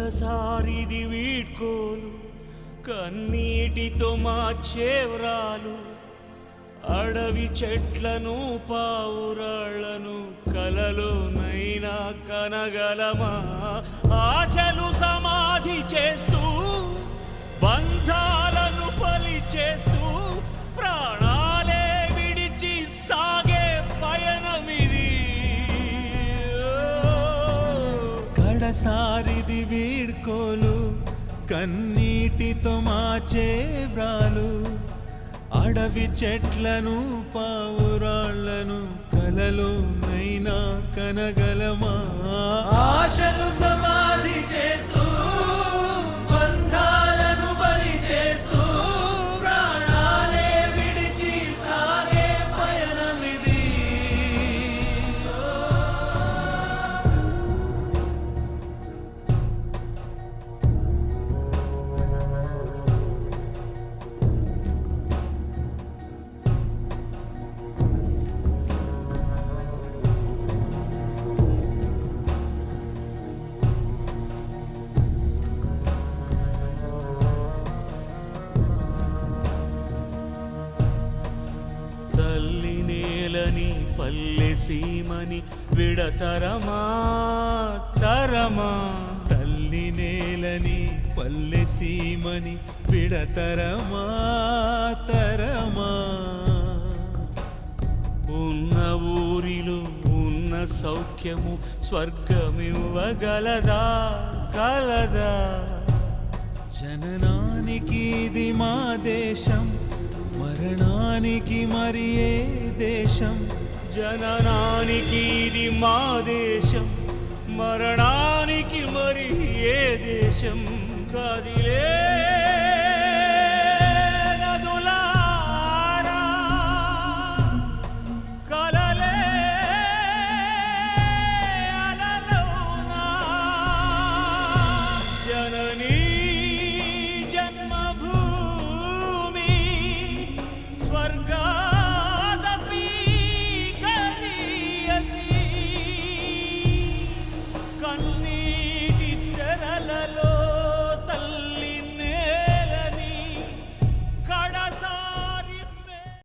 కడసారిది వీడ్కోలు కన్నీటితో మార్చేవ్రాలు అడవి చెట్లను పావురాళ్లను కలలోనైనా కనగలమా ఆశలు సమాధి చేస్తూ బంధాలను బలి చేస్తూ ప్రాణాలే విడిచి సాగే పయనమిది కడసారిది వీడ్కోలు కన్నీటితో మార్చే వ్రాలు అడవి చెట్లను పావురాళ్లను కలలోనైనా కనగలమా ఆశలు సమాధి చేస్తూ బంధాలను బలి చేస్తూ ప్రాణాలే విడిచి సాగే పయనమిది తల్లి నేలని పల్లె సీమని విడతరమా తరమా తల్లి నేలని పల్లె సీమని విడతరమా తరమా ఉన్న ఊరిలో ఉన్న సౌఖ్యము స్వర్గమివ్వగలదా కలదా జననానికి ఇది మా దేశం మరణానికి మరి ఏ దేశం జననానికి ఇది మా దేశం మరణానికి మరి ఏ దేశం కాదిలే